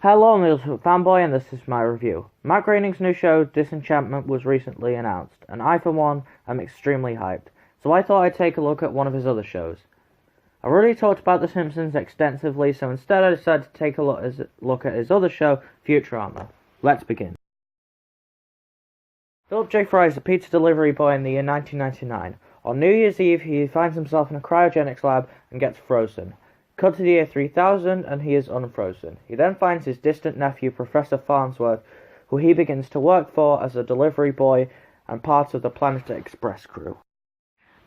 Hello, I'm Fanboy, and this is my review. Matt Groening's new show, Disenchantment, was recently announced, and I, for one, am extremely hyped, so I thought I'd take a look at one of his other shows. I've already talked about The Simpsons extensively, so instead I decided to take a look at his other show, Futurama. Let's begin. Philip J. Fry is a pizza delivery boy in the year 1999. On New Year's Eve, he finds himself in a cryogenics lab and gets frozen. Cut to the year 3000, and he is unfrozen. He then finds his distant nephew, Professor Farnsworth, who he begins to work for as a delivery boy and part of the Planet Express crew.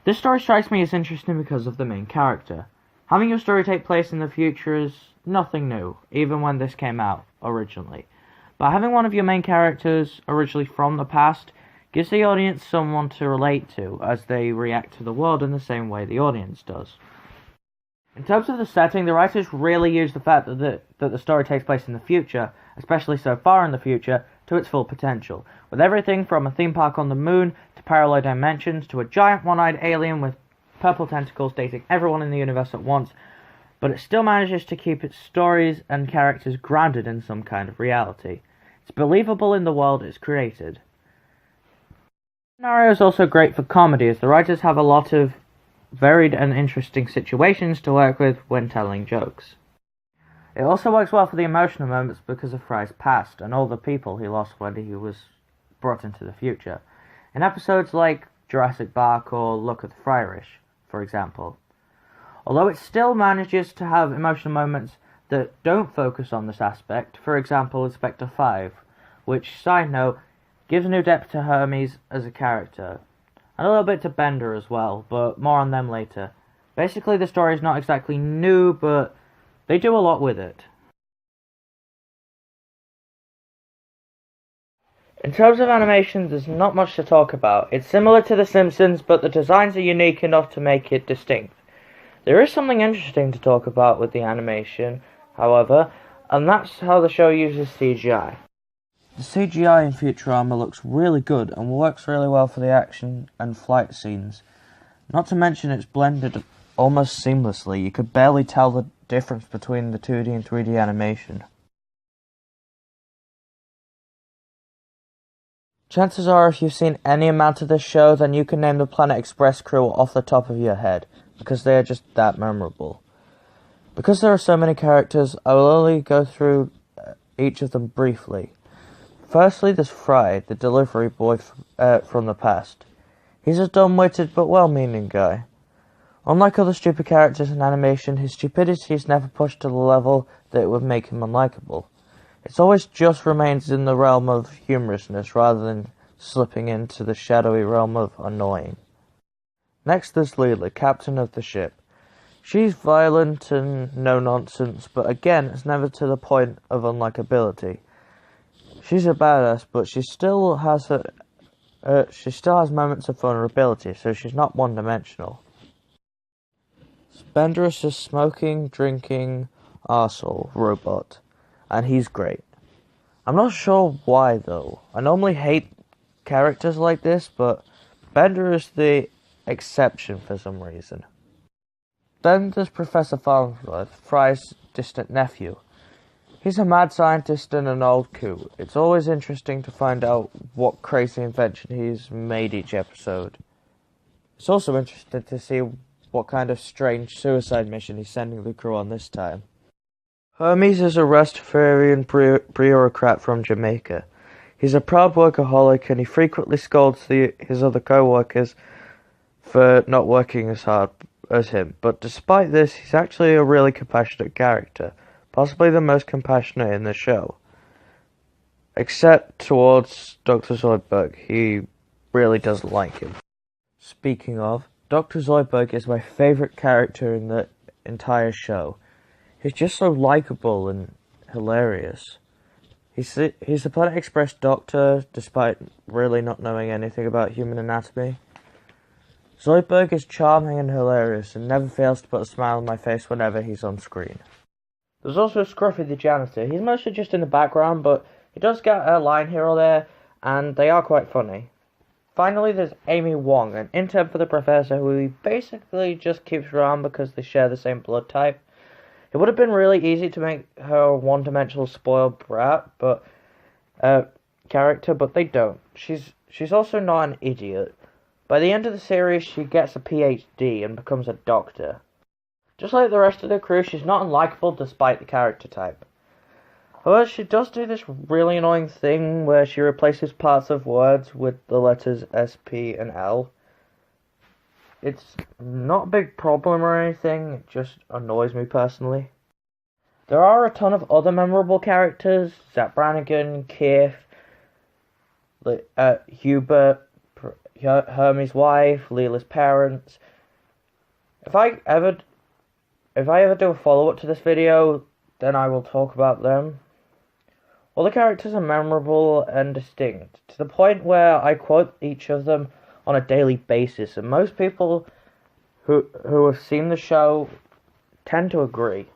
This story strikes me as interesting because of the main character. Having your story take place in the future is nothing new, even when this came out originally. But having one of your main characters originally from the past gives the audience someone to relate to as they react to the world in the same way the audience does. In terms of the setting, the writers really use the fact that the story takes place in the future, especially so far in the future, to its full potential, with everything from a theme park on the moon to parallel dimensions to a giant one-eyed alien with purple tentacles dating everyone in the universe at once, but it still manages to keep its stories and characters grounded in some kind of reality. It's believable in the world it's created. The scenario is also great for comedy, as the writers have a lot of varied and interesting situations to work with when telling jokes. It also works well for the emotional moments because of Fry's past and all the people he lost when he was brought into the future. In episodes like Jurassic Park or Look at the Fryrish, for example. Although it still manages to have emotional moments that don't focus on this aspect, for example Inspector 5, which, side note, gives new depth to Hermes as a character. And a little bit to Bender as well, but more on them later. Basically, the story is not exactly new, but they do a lot with it. In terms of animation, there's not much to talk about. It's similar to The Simpsons, but the designs are unique enough to make it distinct. There is something interesting to talk about with the animation, however, and that's how the show uses CGI. The CGI in Futurama looks really good and works really well for the action and flight scenes. Not to mention it's blended almost seamlessly. You could barely tell the difference between the 2D and 3D animation. Chances are if you've seen any amount of this show, then you can name the Planet Express crew off the top of your head, because they are just that memorable. Because there are so many characters, I will only go through each of them briefly. Firstly, there's Fry, the delivery boy from the past. He's a dumb-witted but well-meaning guy. Unlike other stupid characters in animation, his stupidity is never pushed to the level that it would make him unlikable. It always just remains in the realm of humorousness rather than slipping into the shadowy realm of annoying. Next there's Leela, captain of the ship. She's violent and no-nonsense, but again, it's never to the point of unlikability. She's a badass, but she still has moments of vulnerability, so she's not one-dimensional. Bender is a smoking, drinking arsehole robot, and he's great. I'm not sure why though. I normally hate characters like this, but Bender is the exception for some reason. Then there's Professor Farnsworth, Fry's distant nephew. He's a mad scientist and an old coup. It's always interesting to find out what crazy invention he's made each episode. It's also interesting to see what kind of strange suicide mission he's sending the crew on this time. Hermes is a Rastafarian bureaucrat from Jamaica. He's a proud workaholic and he frequently scolds his other co-workers for not working as hard as him. But despite this, he's actually a really compassionate character. Possibly the most compassionate in the show. Except towards Dr. Zoidberg, he really doesn't like him. Speaking of, Dr. Zoidberg is my favourite character in the entire show. He's just so likeable and hilarious. He's the Planet Express doctor, despite really not knowing anything about human anatomy. Zoidberg is charming and hilarious, and never fails to put a smile on my face whenever he's on screen. There's also Scruffy the janitor. He's mostly just in the background, but he does get a line here or there, and they are quite funny. Finally, there's Amy Wong, an intern for the professor who he basically just keeps around because they share the same blood type. It would have been really easy to make her a one-dimensional spoiled brat, but character, but they don't. She's also not an idiot. By the end of the series, she gets a PhD and becomes a doctor. Just like the rest of the crew, she's not unlikable despite the character type. However, she does do this really annoying thing where she replaces parts of words with the letters S, P, and L. It's not a big problem or anything, it just annoys me personally. There are a ton of other memorable characters: Zach Brannigan, Keith, Hubert, Hermie's wife, Leela's parents. If I ever do a follow-up to this video, then I will talk about them. All the characters are memorable and distinct, to the point where I quote each of them on a daily basis, and most people who have seen the show tend to agree.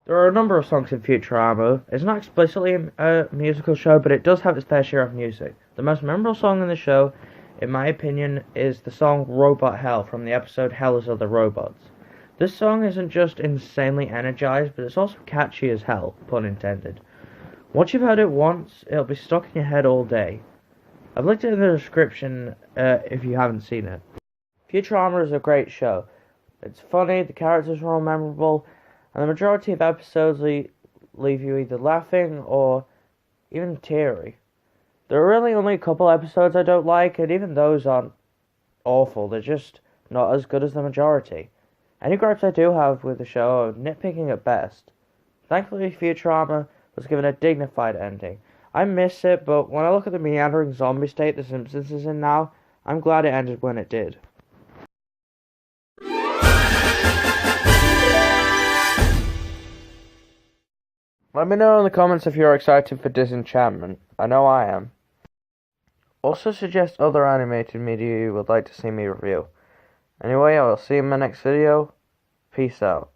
There are a number of songs in Futurama. It's not explicitly a musical show, but it does have its fair share of music. The most memorable song in the show, in my opinion, is the song Robot Hell from the episode Hell is Other Robots. This song isn't just insanely energized, but it's also catchy as hell, pun intended. Once you've heard it once, it'll be stuck in your head all day. I've linked it in the description if you haven't seen it. Futurama is a great show. It's funny, the characters are all memorable, and the majority of episodes leave you either laughing or even teary. There are really only a couple episodes I don't like, and even those aren't awful, they're just not as good as the majority. Any gripes I do have with the show are nitpicking at best. Thankfully, Futurama was given a dignified ending. I miss it, but when I look at the meandering zombie state The Simpsons is in now, I'm glad it ended when it did. Let me know in the comments if you're excited for Disenchantment. I know I am. Also suggest other animated media you would like to see me review. Anyway, I will see you in my next video. Peace out.